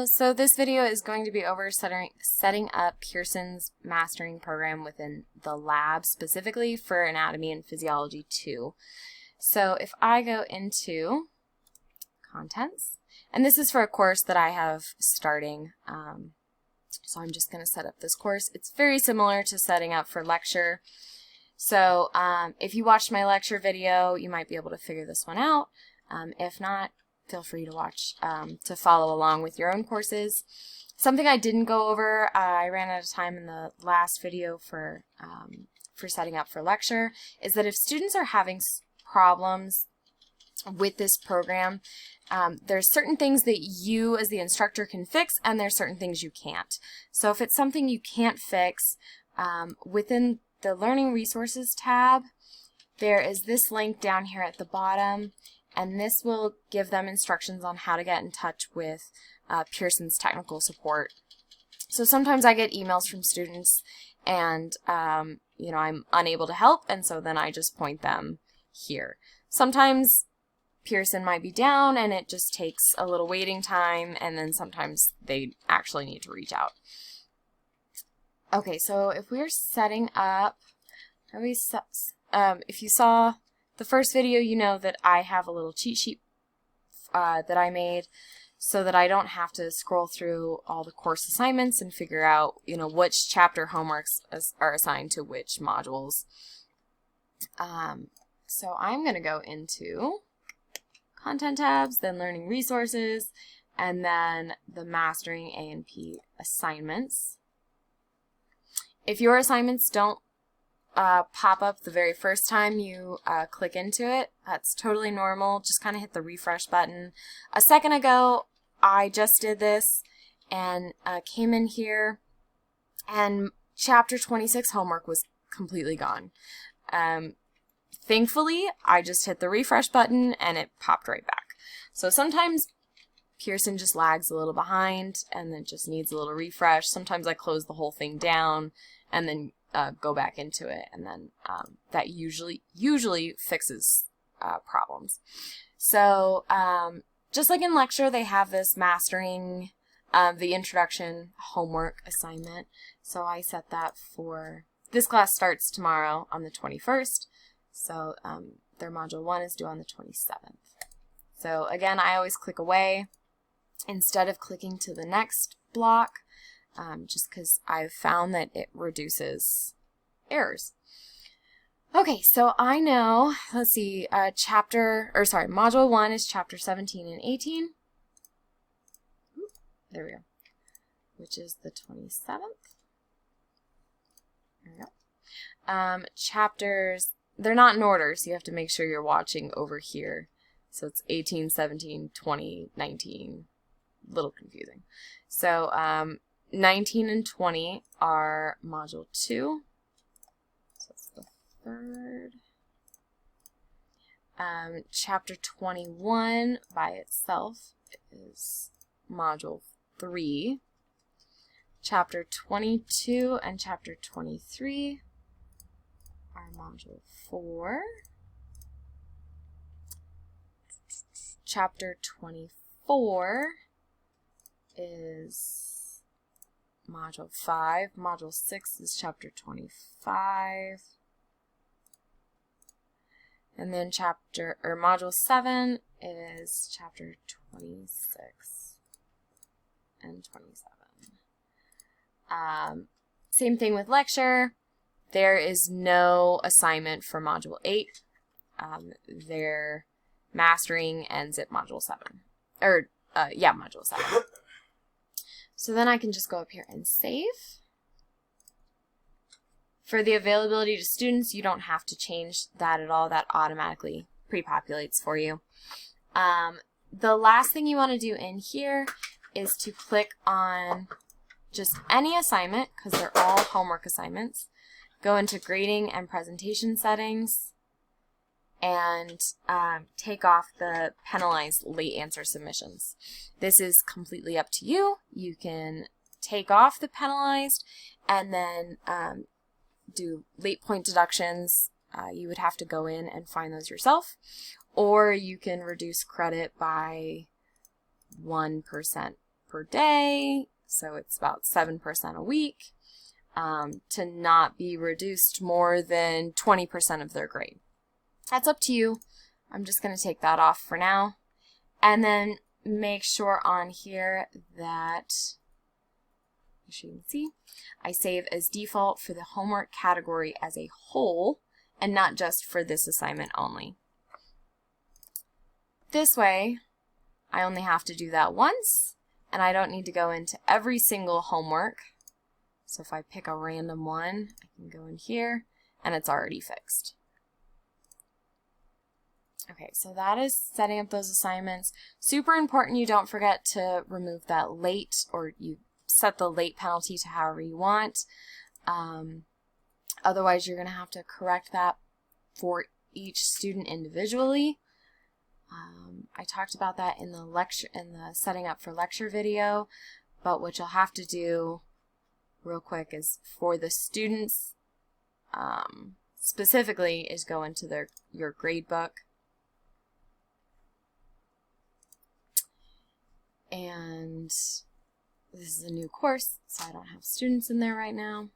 Hello, so this video is going to be over setting up Pearson's mastering program within the lab, specifically for Anatomy and Physiology 2. So if I go into Contents, and this is for a course that I have starting, so I'm just going to set up this course. It's very similar to setting up for lecture. So if you watched my lecture video, you might be able to figure this one out. If not, feel free to watch to follow along with your own courses. Something I didn't go over, I ran out of time in the last video for setting up for lecture, is that if students are having problems with this program, there's certain things that you as the instructor can fix, and there's certain things you can't. So if it's something you can't fix, within the Learning Resources tab, there is this link down here at the bottom, and this will give them instructions on how to get in touch with Pearson's technical support. So sometimes I get emails from students and you know, I'm unable to help, and so then I just point them here. Sometimes Pearson might be down and it just takes a little waiting time, and then sometimes they actually need to reach out. Okay, so if we're setting up, if you saw the first video, you know that I have a little cheat sheet that I made so that I don't have to scroll through all the course assignments and figure out, you know, which chapter homeworks are assigned to which modules. So I'm going to go into Content tabs, then Learning Resources, and then the Mastering A&PII assignments. If your assignments don't pop up the very first time you click into it, that's totally normal. Just kind of hit the refresh button. A second ago, I just did this and came in here, and chapter 26 homework was completely gone. Thankfully, I just hit the refresh button and it popped right back. So sometimes Pearson just lags a little behind and then just needs a little refresh. Sometimes I close the whole thing down and then go back into it, and then that usually fixes problems. So just like in lecture, they have this mastering the introduction homework assignment. So I set that for this class starts tomorrow on the 21st. So their module 1 is due on the 27th. So again, I always click away instead of clicking to the next block, just because I've found that it reduces errors. Okay, so I know, let's see, module 1 is chapter 17 and 18. Ooh, there we go. Which is the 27th. There we go. Chapters, they're not in order, so you have to make sure you're watching over here. So it's 18, 17, 20, 19. A little confusing. So 19 and 20 are module 2. So that's the third. Chapter 21 by itself is module 3. Chapter 22 and chapter 23 are module 4. Chapter 24 is module 5. Module 6 is chapter 25. And then module 7 is chapter 26 and 27. Same thing with lecture. There is no assignment for module 8. Their mastering ends at module 7. Module 7. So then I can just go up here and save. For the availability to students, you don't have to change that at all. That automatically pre-populates for you. The last thing you want to do in here is to click on just any assignment, because they're all homework assignments. Go into grading and presentation settings and take off the penalized late answer submissions. This is completely up to you. You can take off the penalized and then do late point deductions. You would have to go in and find those yourself, or you can reduce credit by 1% per day, so it's about 7% a week, to not be reduced more than 20% of their grade. That's up to you. I'm just going to take that off for now. And then make sure on here that, as you can see, I save as default for the homework category as a whole and not just for this assignment only. This way, I only have to do that once, and I don't need to go into every single homework. So if I pick a random one, I can go in here, and it's already fixed. Okay, so that is setting up those assignments. Super important you don't forget to remove that late, or you set the late penalty to however you want. Otherwise, you're going to have to correct that for each student individually. I talked about that in the lecture, in the setting up for lecture video, but what you'll have to do real quick is for the students specifically is go into your grade book and this is a new course, so I don't have students in there right now,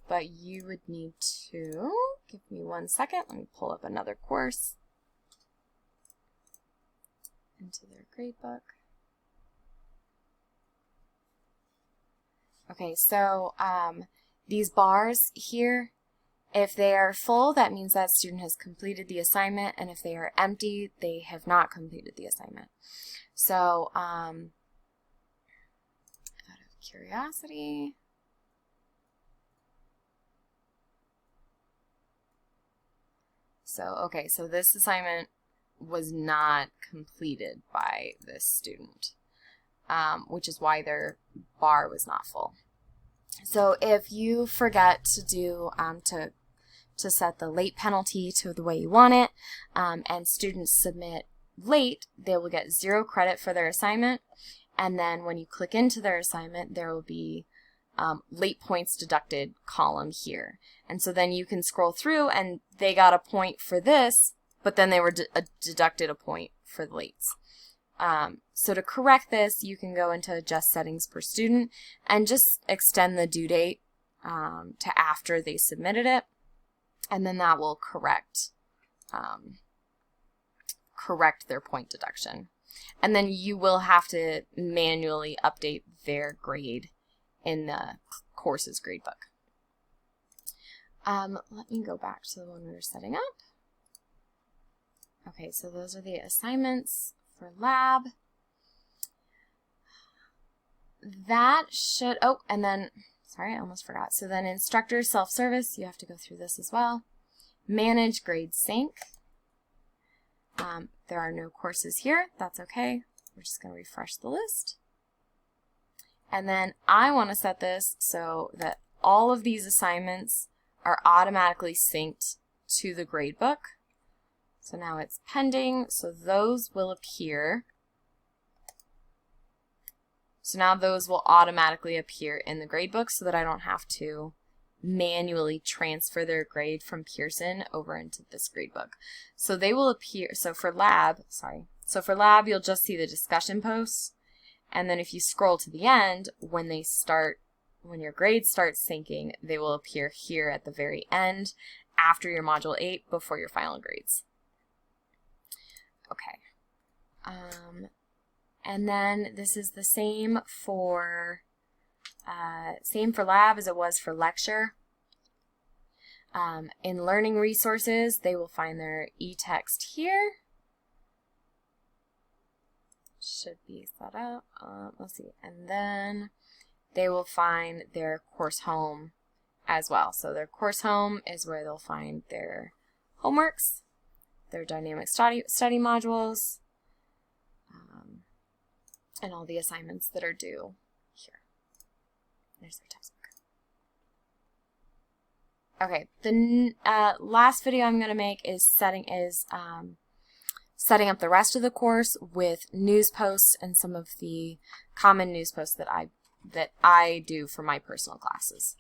but you would need to give me 1 second. Let me pull up another course into their grade book. Okay, so these bars here, if they are full, that means that student has completed the assignment, and if they are empty, they have not completed the assignment. So, out of curiosity, okay, so this assignment was not completed by this student, which is why their bar was not full. So if you forget to do to set the late penalty to the way you want it, and students submit late, they will get 0 credit for their assignment, and then when you click into their assignment, there will be late points deducted column here. And so then you can scroll through and they got a point for this, but then they were deducted a point for the lates. So to correct this, you can go into adjust settings per student and just extend the due date to after they submitted it, and then that will correct their point deduction. And then you will have to manually update their grade in the course's gradebook. Let me go back to the one we were setting up. Okay, so those are the assignments for lab. That should, oh, and then, sorry, I almost forgot. So then instructor self-service, you have to go through this as well. Manage grade sync. There are no courses here. That's okay. We're just going to refresh the list. And then I want to set this so that all of these assignments are automatically synced to the gradebook. So now it's pending, so those will appear. So now those will automatically appear in the gradebook so that I don't have to manually transfer their grade from Pearson over into this gradebook. So they will appear, so for lab, you'll just see the discussion posts, and then if you scroll to the end, when your grades start syncing, they will appear here at the very end after your Module 8 before your final grades. Okay. And then this is the same for lab as it was for lecture. In learning resources, they will find their e-text here. Should be set up. Let's see. And then they will find their course home as well. So their course home is where they'll find their homeworks, their dynamic study modules, and all the assignments that are due here. There's their textbook. Okay, the last video I'm going to make is setting up the rest of the course with news posts and some of the common news posts that I do for my personal classes.